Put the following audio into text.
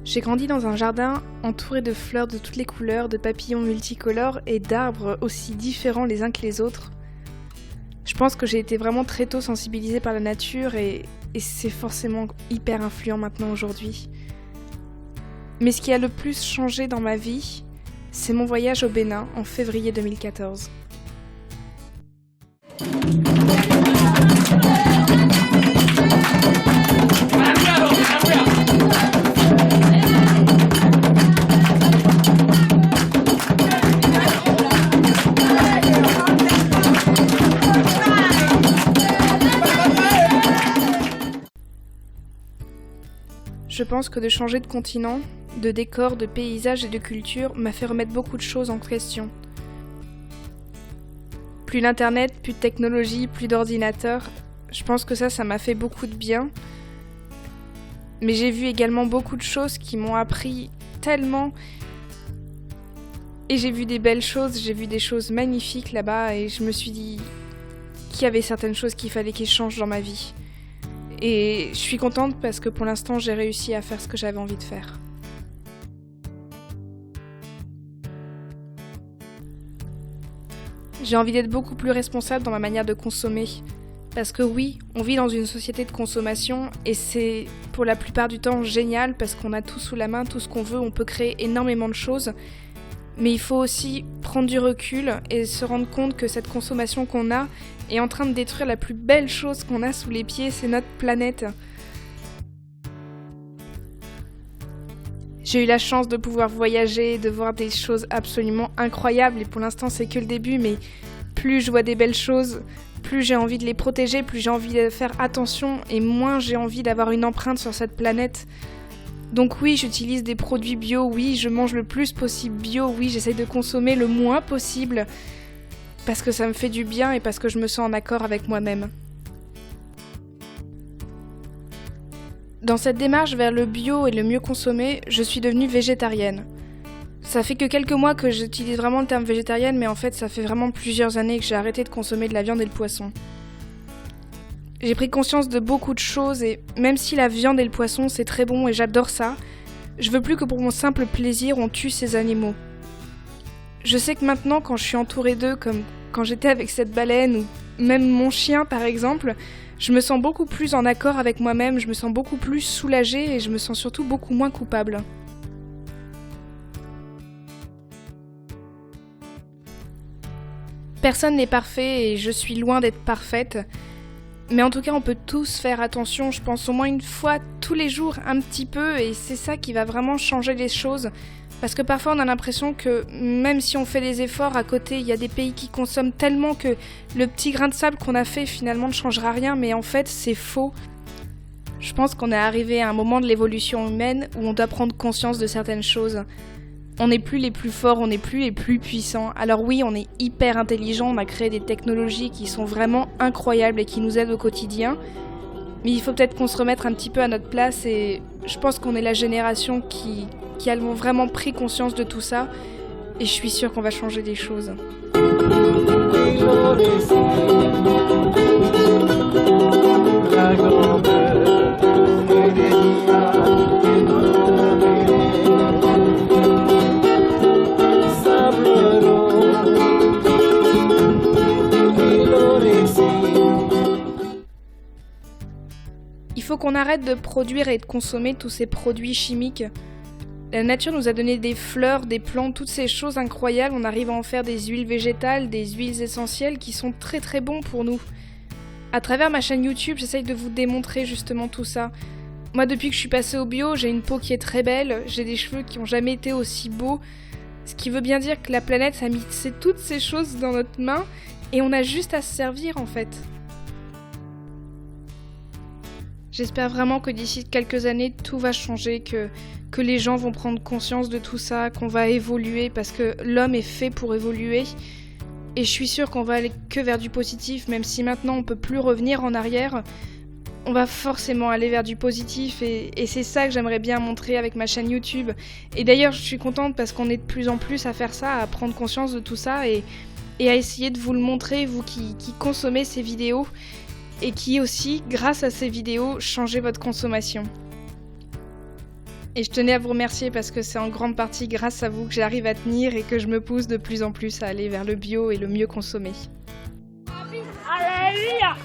J'ai grandi dans un jardin entouré de fleurs de toutes les couleurs, de papillons multicolores et d'arbres aussi différents les uns que les autres. Je pense que j'ai été vraiment très tôt sensibilisée par la nature et c'est forcément hyper influent maintenant aujourd'hui. Mais ce qui a le plus changé dans ma vie, c'est mon voyage au Bénin en février 2014. Je pense que de changer de continent, de décor, de paysage et de culture m'a fait remettre beaucoup de choses en question. Plus d'internet, plus de technologie, plus d'ordinateur, je pense que ça m'a fait beaucoup de bien. Mais j'ai vu également beaucoup de choses qui m'ont appris tellement. Et j'ai vu des belles choses, j'ai vu des choses magnifiques là-bas et je me suis dit qu'il y avait certaines choses qu'il fallait qu'ils changent dans ma vie. Et je suis contente parce que pour l'instant j'ai réussi à faire ce que j'avais envie de faire. J'ai envie d'être beaucoup plus responsable dans ma manière de consommer. Parce que oui, on vit dans une société de consommation et c'est pour la plupart du temps génial parce qu'on a tout sous la main, tout ce qu'on veut, on peut créer énormément de choses. Mais il faut aussi prendre du recul et se rendre compte que cette consommation qu'on a est en train de détruire la plus belle chose qu'on a sous les pieds, c'est notre planète. J'ai eu la chance de pouvoir voyager, de voir des choses absolument incroyables et pour l'instant c'est que le début, mais plus je vois des belles choses, plus j'ai envie de les protéger, plus j'ai envie de faire attention et moins j'ai envie d'avoir une empreinte sur cette planète. Donc oui, j'utilise des produits bio, oui, je mange le plus possible bio, oui, j'essaye de consommer le moins possible parce que ça me fait du bien et parce que je me sens en accord avec moi-même. Dans cette démarche vers le bio et le mieux consommer, je suis devenue végétarienne. Ça fait que quelques mois que j'utilise vraiment le terme végétarienne, mais en fait ça fait vraiment plusieurs années que j'ai arrêté de consommer de la viande et le poisson. J'ai pris conscience de beaucoup de choses et même si la viande et le poisson c'est très bon et j'adore ça, je veux plus que pour mon simple plaisir on tue ces animaux. Je sais que maintenant quand je suis entourée d'eux, comme quand j'étais avec cette baleine ou même mon chien par exemple, je me sens beaucoup plus en accord avec moi-même, je me sens beaucoup plus soulagée et je me sens surtout beaucoup moins coupable. Personne n'est parfait et je suis loin d'être parfaite. Mais en tout cas, on peut tous faire attention, je pense au moins une fois tous les jours, un petit peu, et c'est ça qui va vraiment changer les choses. Parce que parfois on a l'impression que même si on fait des efforts à côté, il y a des pays qui consomment tellement que le petit grain de sable qu'on a fait finalement ne changera rien, mais en fait c'est faux. Je pense qu'on est arrivé à un moment de l'évolution humaine où on doit prendre conscience de certaines choses. On n'est plus les plus forts, on n'est plus les plus puissants. Alors oui, on est hyper intelligent, on a créé des technologies qui sont vraiment incroyables et qui nous aident au quotidien. Mais il faut peut-être qu'on se remette un petit peu à notre place et je pense qu'on est la génération qui a vraiment pris conscience de tout ça. Et je suis sûre qu'on va changer des choses. Il faut qu'on arrête de produire et de consommer tous ces produits chimiques. La nature nous a donné des fleurs, des plantes, toutes ces choses incroyables. On arrive à en faire des huiles végétales, des huiles essentielles qui sont très très bons pour nous. À travers ma chaîne YouTube, j'essaye de vous démontrer justement tout ça. Moi, depuis que je suis passée au bio, j'ai une peau qui est très belle, j'ai des cheveux qui n'ont jamais été aussi beaux. Ce qui veut bien dire que la planète a mis toutes ces choses dans notre main et on a juste à se servir en fait. J'espère vraiment que d'ici quelques années, tout va changer, que les gens vont prendre conscience de tout ça, qu'on va évoluer parce que l'homme est fait pour évoluer. Et je suis sûre qu'on va aller que vers du positif, même si maintenant on peut plus revenir en arrière. On va forcément aller vers du positif et c'est ça que j'aimerais bien montrer avec ma chaîne YouTube. Et d'ailleurs, je suis contente parce qu'on est de plus en plus à faire ça, à prendre conscience de tout ça et à essayer de vous le montrer, vous qui consommez ces vidéos. Et qui aussi, grâce à ces vidéos, changez votre consommation. Et je tenais à vous remercier parce que c'est en grande partie grâce à vous que j'arrive à tenir et que je me pousse de plus en plus à aller vers le bio et le mieux consommé. Alléluia.